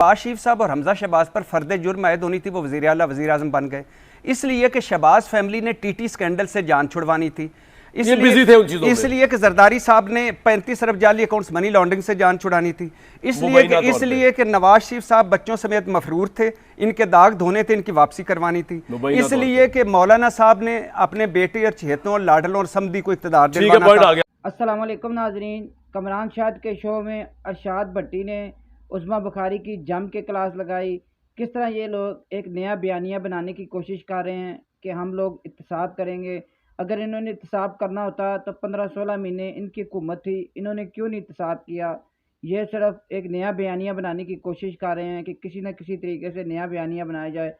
शहबाज शरीफ साहब और हमजा शहबाज पर फर्द जुर्म आयद होनी थी, वो वज़ीर आला वज़ीर आज़म बन गए इसलिए कि शहबाज फैमिली ने टीटी स्कैंडल से जान छुड़वानी थी, इसलिए कि जरदारी साहब ने 35 अरब जाली अकाउंट्स मनी लॉन्ड्रिंग से जान छुड़ानी थी, इसलिए कि नवाज शरीफ साहब बच्चों समेत मफरूर थे, इनके दाग धोने थे, इनकी वापसी करवानी थी, इसलिए कि मौलाना साहब ने अपने बेटे और चहेतों और लाडलों और समधी को इक़्तिदार दिलवाना था। अस्सलाम वालेकुम नाजरीन, कमरान शाद के शो में अरशाद भट्टी ने उस्मा बुखारी की जम के क्लास लगाई। किस तरह ये लोग एक नया बयानिया बनाने की कोशिश कर रहे हैं कि हम लोग इत्तेसाब करेंगे। अगर इन्होंने इत्तेसाब करना होता तो 15-16 महीने इनकी हुकूमत थी, इन्होंने क्यों नहीं इत्तेसाब किया। ये सिर्फ एक नया बयानिया बनाने की कोशिश कर रहे हैं कि किसी न किसी तरीके से नया बयानिया बनाया जाए।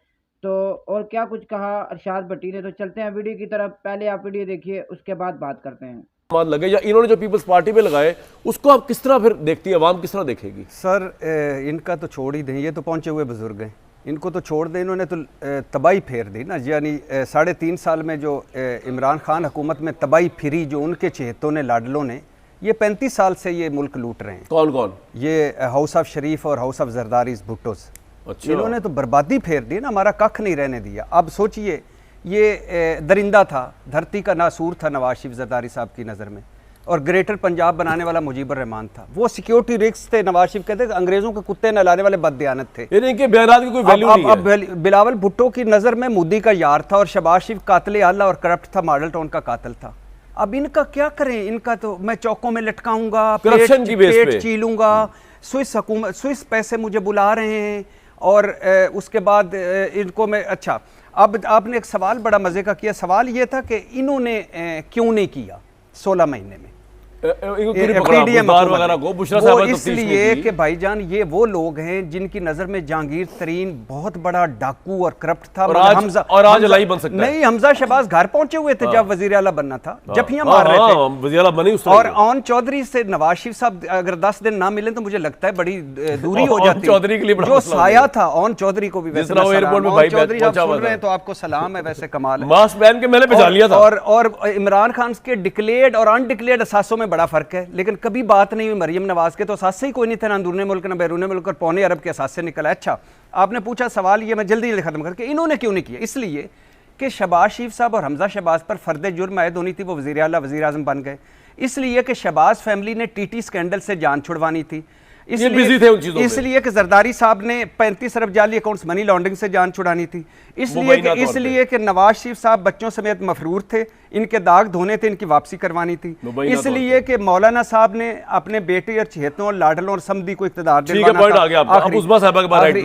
तो और क्या कुछ कहा अरशाद भट्टी ने, तो चलते हैं वीडियो की तरफ। पहले आप वीडियो देखिए, उसके बाद बात करते हैं। लगे या इन्होंने जो पीपल्स पार्टी में लगाए उसको आप किस तरह फिर देखती है, आवाम किस तरह देखेगी? सर इनका तो छोड़ ही दें, ये तो पहुंचे हुए बुजुर्ग हैं, इनको तो छोड़ दें। इन्होंने तो तबाही फेर दी ना, यानी 3.5 साल में जो इमरान खान हुकूमत में तबाही फिरी, जो उनके चहेतों ने लाडलों ने, ये 35 साल से ये मुल्क लूट रहे हैं। कौन कौन? ये हाउस ऑफ शरीफ और हाउस ऑफ जरदारीज भुट्टोस। अच्छा। इन्होंने तो बर्बादी फेर दी ना, हमारा कख नहीं रहने दिया। अब सोचिए, ये दरिंदा था, धरती का नासूर था नवाज शरीफ जरदारी साहब की नज़र में, और ग्रेटर पंजाब बनाने वाला मुजीबर रहमान था। वो सिक्योरिटी रिस्क थे, नवाज शरीफ कहते अंग्रेजों के कुत्ते नहलाने वाले बददियानत थे। इनके बयानात की कोई वैल्यू नहीं है। अब बिलावल भुट्टो की नज़र में मोदी का यार था, और शहबाज शरीफ कातिल आला और करप्ट था, मॉडल टाउन का कातिल था। अब इनका क्या करें, इनका तो मैं चौकों में लटकाऊंगा, पेट चीलूंगा, स्विस पैसे मुझे बुला रहे हैं, और उसके बाद इनको मैं अच्छा। अब आपने एक सवाल बड़ा मजे का किया, सवाल ये था कि इन्होंने क्यों नहीं किया 16 महीने में वो इसलिए कि भाईजान ये वो लोग हैं जिनकी नजर में जहांगीर तरीन बहुत बड़ा डाकू और करप्ट था, और आज लाई बन सकता है। नहीं, हमजा शहबाज घर पहुंचे हुए थे जब वजीर आला बनना था, जफियां मार रहे थे वजीर आला बने। और ऑन चौधरी से नवाज शरीफ साहब अगर 10 दिन ना मिले तो मुझे लगता है बड़ी दूरी हो जाती। चौधरी के लिए जो साया था ऑन चौधरी को भी, वैसे चौधरी आप सुन रहे हैं तो आपको सलाम है, वैसे कमाल है, मास्क पहन के मैंने भिजा लिया था। और इमरान खान के डिक्लेयर्ड और अनडिक्लेयर्ड असासों में बड़ा फर्क है, लेकिन कभी बात नहीं हुई मरियम नवाज के, तो असासे ही कोई नहीं थे, ना अंदरूनी मुल्क ना बैरूनी मुल्क, और पौने अरब के असासे निकला। अच्छा, आपने पूछा सवाल, ये मैं जल्दी खत्म करके, इन्होंने क्यों नहीं किया, इसलिए कि शहबाज शरीफ साहब और हमजा शहबाज पर फर्द जुर्म आयद होनी थी, वो वज़ीर आला वज़ीर आज़म बन गए, इसलिए कि शहबाज फैमिली ने टीटी स्कैंडल से जान छुड़वानी थी, इसलिए कि जरदारी साहब ने 35 अरब जाली अकाउंट्स मनी लॉन्ड्रिंग से जान छुड़ानी थी, इसलिए कि नवाज शरीफ साहब बच्चों समेत मफरूर थे, इनके दाग धोने थे, इनकी वापसी करवानी थी, इसलिए कि मौलाना साहब ने अपने बेटे और चहेतों और लाडलों और समधी को इक़्तिदार दिलवाना था,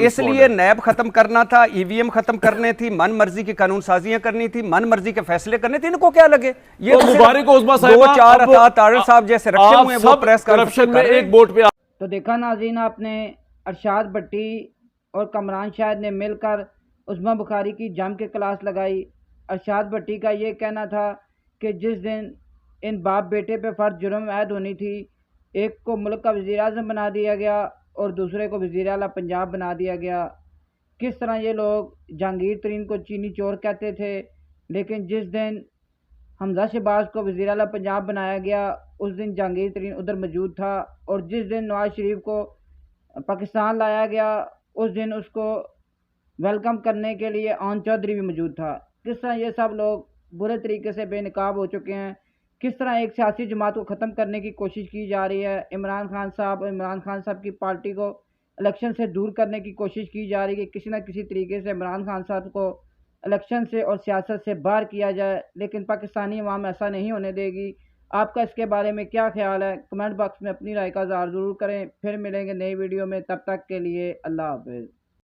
इसलिए नैब खत्म करना था, ईवीएम खत्म करने थी, मन मर्जी की कानून साजियां करनी थी, मन मर्जी के फैसले करने थे। इनको क्या लगे, ये 2-4 तारिक साहब जैसे रखे हुए हैं, वो प्रेस करप्शन में एक वोट पे। तो देखा नाज़रीन आपने, अरशाद भट्टी और कमरान शाद ने मिलकर उस्मा बुखारी की जम के क्लास लगाई। अरशाद भट्टी का ये कहना था कि जिस दिन इन बाप बेटे पे फ़र्ज जुर्म आयद होनी थी, एक को मुल्क का वज़ीर आज़म बना दिया गया और दूसरे को वज़ीर आला पंजाब बना दिया गया। किस तरह ये लोग जहांगीर तरीन को चीनी चोर कहते थे, लेकिन जिस दिन हमजा शहबाज को वज़ीर आला पंजाब बनाया गया उस दिन जहांगीर तरीन उधर मौजूद था, और जिस दिन नवाज शरीफ को पाकिस्तान लाया गया उस दिन उसको वेलकम करने के लिए ऑन चौधरी भी मौजूद था। किस तरह ये सब लोग बुरे तरीके से बेनकाब हो चुके हैं, किस तरह एक सियासी जमात को ख़त्म करने की कोशिश की जा रही है। इमरान खान साहब की पार्टी को इलेक्शन से दूर करने की कोशिश की जा रही है कि किसी न किसी तरीके से इमरान खान साहब को इलेक्शन से और सियासत से बाहर किया जाए, लेकिन पाकिस्तानी अवाम ऐसा नहीं होने देगी। आपका इसके बारे में क्या ख्याल है, कमेंट बॉक्स में अपनी राय का इज़हार ज़रूर करें। फिर मिलेंगे नई वीडियो में, तब तक के लिए अल्लाह हाफ़िज़।